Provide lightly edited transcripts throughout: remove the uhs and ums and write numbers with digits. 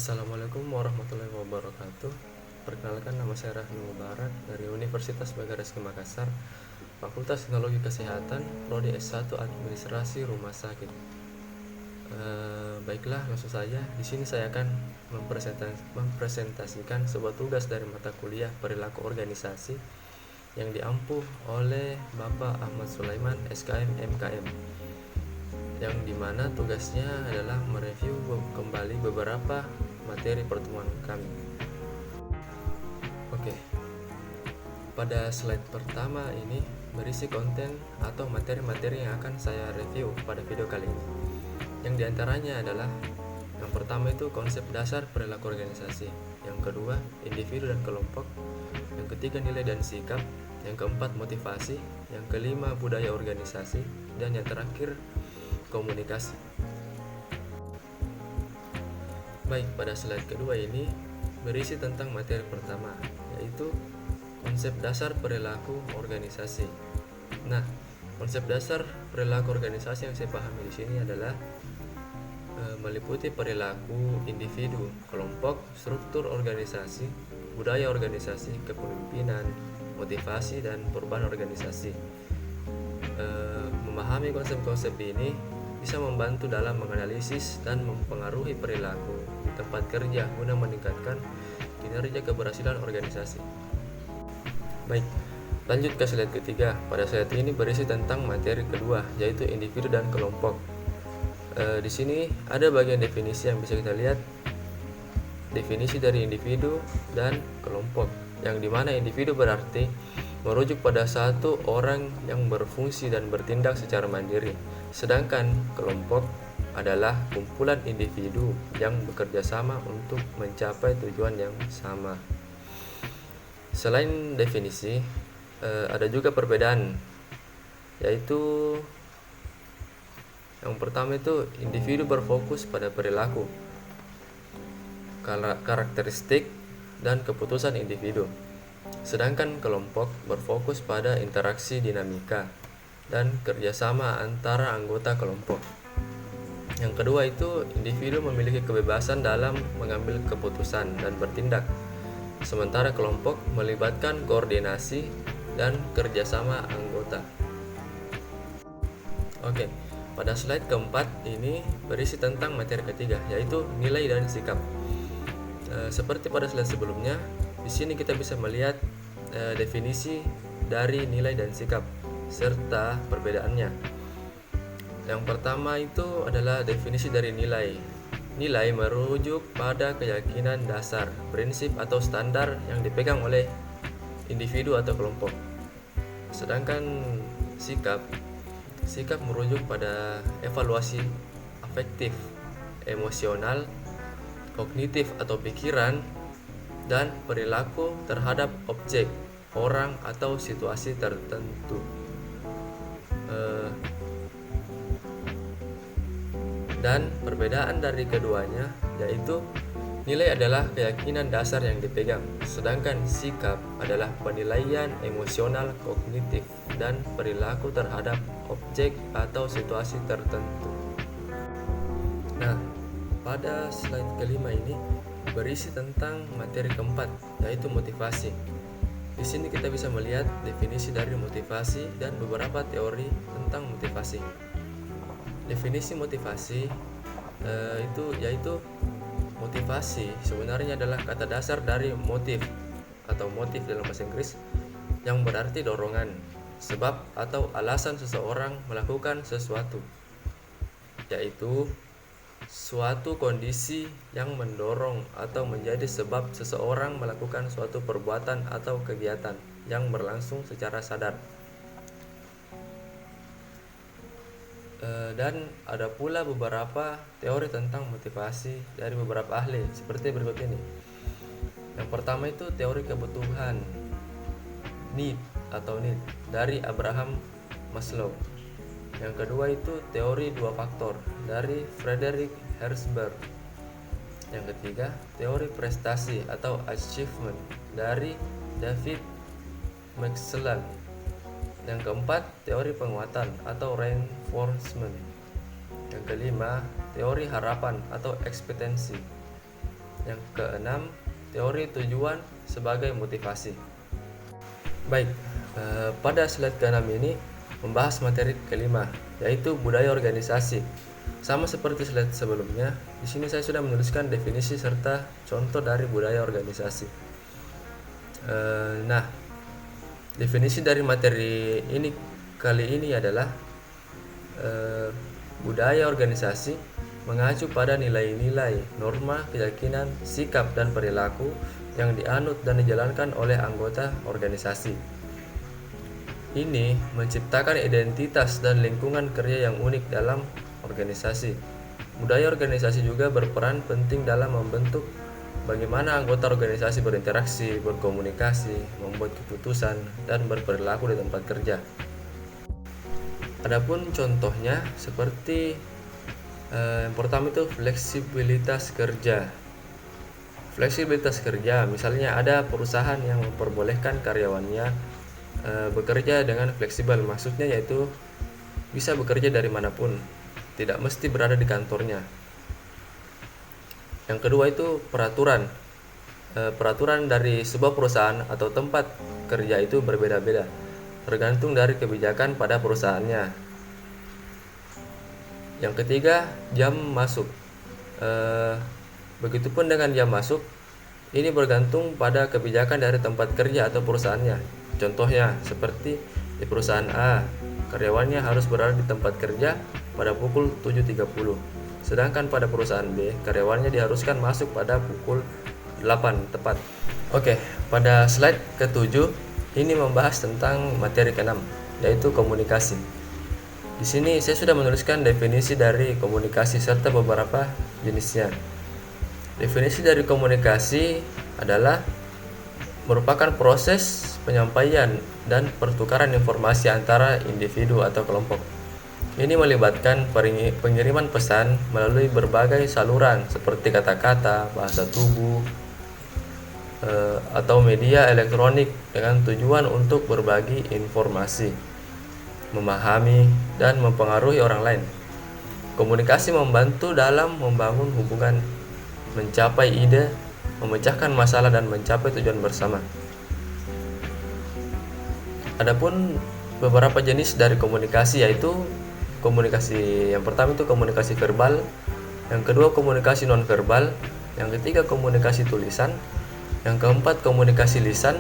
Assalamualaikum warahmatullahi wabarakatuh. Perkenalkan, nama saya Rahmi Mubarak dari Universitas Bagaraski Makassar, Fakultas Teknologi Kesehatan, Prodi S1 Administrasi Rumah Sakit. Baiklah, langsung saja. Di sini saya akan mempresentasikan sebuah tugas dari mata kuliah Perilaku Organisasi yang diampu oleh Bapak Ahmad Sulaiman, SKM MKM, yang dimana tugasnya adalah mereview kembali beberapa materi pertemuan kami. Oke, pada slide pertama ini berisi konten atau materi-materi yang akan saya review pada video kali ini. Yang diantaranya adalah yang pertama itu konsep dasar perilaku organisasi, yang kedua individu dan kelompok, yang ketiga nilai dan sikap, yang keempat motivasi, yang kelima budaya organisasi, dan yang terakhir komunikasi. Baik, pada slide kedua ini berisi tentang materi pertama, yaitu konsep dasar perilaku organisasi. Nah, konsep dasar perilaku organisasi yang saya pahami di sini adalah meliputi perilaku individu, kelompok, struktur organisasi, budaya organisasi, kepemimpinan, motivasi, dan perubahan organisasi. Memahami konsep-konsep ini bisa membantu dalam menganalisis dan mempengaruhi perilaku di tempat kerja guna meningkatkan kinerja keberhasilan organisasi. Baik, lanjut ke slide ketiga. Pada slide ini berisi tentang materi kedua, yaitu individu dan kelompok. Di sini ada bagian definisi yang bisa kita lihat. Definisi dari individu dan kelompok, yang dimana individu berarti merujuk pada satu orang yang berfungsi dan bertindak secara mandiri, sedangkan kelompok adalah kumpulan individu yang bekerja sama untuk mencapai tujuan yang sama. Selain definisi, ada juga perbedaan, yaitu yang pertama itu individu berfokus pada perilaku, karakteristik, dan keputusan individu, sedangkan kelompok berfokus pada interaksi dinamika dan kerjasama antara anggota kelompok. Yang kedua itu individu memiliki kebebasan dalam mengambil keputusan dan bertindak, sementara kelompok melibatkan koordinasi dan kerjasama anggota. Oke, pada slide keempat ini berisi tentang materi ketiga, yaitu nilai dan sikap. Seperti pada slide sebelumnya, di sini kita bisa melihat definisi dari nilai dan sikap serta perbedaannya. Yang pertama itu adalah definisi dari nilai. Nilai merujuk pada keyakinan dasar, prinsip atau standar yang dipegang oleh individu atau kelompok. Sedangkan sikap merujuk pada evaluasi afektif, emosional, kognitif atau pikiran, dan perilaku terhadap objek, orang, atau situasi tertentu. Dan perbedaan dari keduanya yaitu nilai adalah keyakinan dasar yang dipegang, sedangkan sikap adalah penilaian emosional, kognitif, dan perilaku terhadap objek atau situasi tertentu. Nah, pada slide kelima ini berisi tentang materi keempat, yaitu motivasi. Di sini kita bisa melihat definisi dari motivasi dan beberapa teori tentang motivasi. Definisi motivasi itu yaitu motivasi sebenarnya adalah kata dasar dari motif atau motif dalam bahasa Inggris, yang berarti dorongan, sebab atau alasan seseorang melakukan sesuatu, yaitu suatu kondisi yang mendorong atau menjadi sebab seseorang melakukan suatu perbuatan atau kegiatan yang berlangsung secara sadar. Dan ada pula beberapa teori tentang motivasi dari beberapa ahli seperti berikut ini. Yang pertama itu teori kebutuhan, need dari Abraham Maslow. Yang kedua itu teori dua faktor dari Frederick Herzberg. Yang ketiga teori prestasi atau achievement dari David McClelland. Yang keempat teori penguatan atau reinforcement. Yang kelima teori harapan atau ekspektasi. Yang keenam, teori tujuan sebagai motivasi. Baik, pada slide ke-6 ini membahas materi kelima, yaitu budaya organisasi. Sama seperti slide sebelumnya, di sini saya sudah menuliskan definisi serta contoh dari budaya organisasi. Nah, definisi dari materi ini kali ini adalah budaya organisasi mengacu pada nilai-nilai, norma, keyakinan, sikap, dan perilaku yang dianut dan dijalankan oleh anggota organisasi. Ini menciptakan identitas dan lingkungan kerja yang unik dalam organisasi. Budaya organisasi juga berperan penting dalam membentuk bagaimana anggota organisasi berinteraksi, berkomunikasi, membuat keputusan, dan berperilaku di tempat kerja. Adapun contohnya seperti yang pertama itu fleksibilitas kerja. Fleksibilitas kerja, misalnya ada perusahaan yang memperbolehkan karyawannya bekerja dengan fleksibel, maksudnya yaitu bisa bekerja dari manapun, tidak mesti berada di kantornya. Yang kedua itu peraturan. Peraturan dari sebuah perusahaan atau tempat kerja itu berbeda-beda, tergantung dari kebijakan pada perusahaannya. Yang ketiga, jam masuk. Begitupun dengan jam masuk, ini bergantung pada kebijakan dari tempat kerja atau perusahaannya. Contohnya seperti di perusahaan A, karyawannya harus berada di tempat kerja pada pukul 7.30. Sedangkan pada perusahaan B, karyawannya diharuskan masuk pada pukul 8 tepat. Oke, pada slide ke-7 ini membahas tentang materi ke-6, yaitu komunikasi. Di sini saya sudah menuliskan definisi dari komunikasi serta beberapa jenisnya. Definisi dari komunikasi adalah merupakan proses penyampaian dan pertukaran informasi antara individu atau kelompok. Ini melibatkan pengiriman pesan melalui berbagai saluran seperti kata-kata, bahasa tubuh, atau media elektronik dengan tujuan untuk berbagi informasi, memahami, dan mempengaruhi orang lain. Komunikasi membantu dalam membangun hubungan, mencapai ide, memecahkan masalah, dan mencapai tujuan bersama. Adapun beberapa jenis dari komunikasi, yaitu komunikasi yang pertama itu komunikasi verbal, yang kedua komunikasi nonverbal, yang ketiga komunikasi tulisan, yang keempat komunikasi lisan,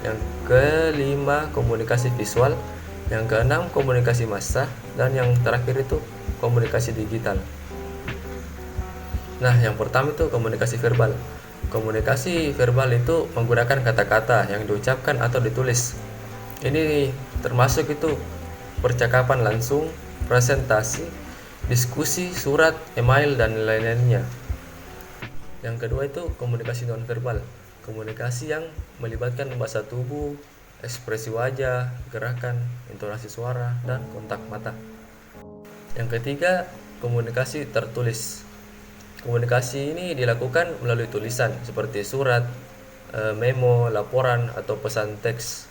yang kelima komunikasi visual, yang keenam komunikasi massa, dan yang terakhir itu komunikasi digital. Nah, yang pertama itu komunikasi verbal. Komunikasi verbal itu menggunakan kata-kata yang diucapkan atau ditulis. Ini termasuk itu percakapan langsung, presentasi, diskusi, surat, email, dan lain-lainnya. Yang kedua itu komunikasi nonverbal. Komunikasi yang melibatkan bahasa tubuh, ekspresi wajah, gerakan, intonasi suara, dan kontak mata. Yang ketiga, komunikasi tertulis. Komunikasi ini dilakukan melalui tulisan seperti surat, memo, laporan, atau pesan teks.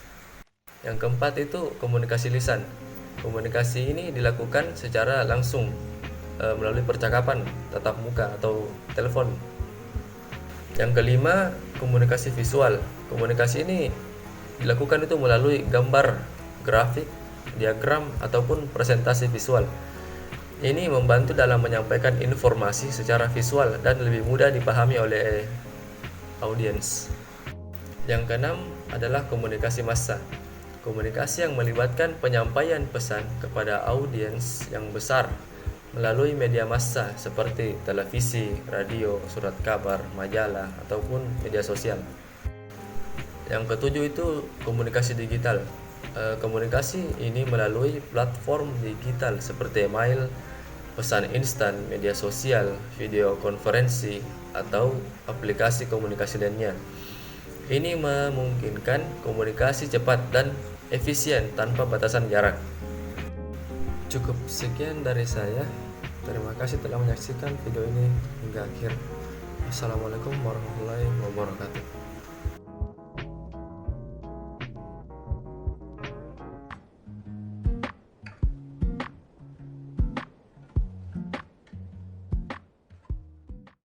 Yang keempat itu komunikasi lisan. Komunikasi ini dilakukan secara langsung melalui percakapan tatap muka atau telepon. Yang kelima, komunikasi visual. Komunikasi ini dilakukan itu melalui gambar, grafik, diagram, ataupun presentasi visual. Ini membantu dalam menyampaikan informasi secara visual dan lebih mudah dipahami oleh audiens. Yang keenam adalah komunikasi massa. Komunikasi yang melibatkan penyampaian pesan kepada audiens yang besar melalui media massa seperti televisi, radio, surat kabar, majalah, ataupun media sosial. Yang ketujuh itu komunikasi digital. Komunikasi ini melalui platform digital seperti email, pesan instan, media sosial, video konferensi, atau aplikasi komunikasi lainnya. Ini memungkinkan komunikasi cepat dan efisien tanpa batasan jarak. Cukup sekian dari saya. Terima kasih telah menyaksikan video ini hingga akhir. Assalamualaikum warahmatullahi wabarakatuh.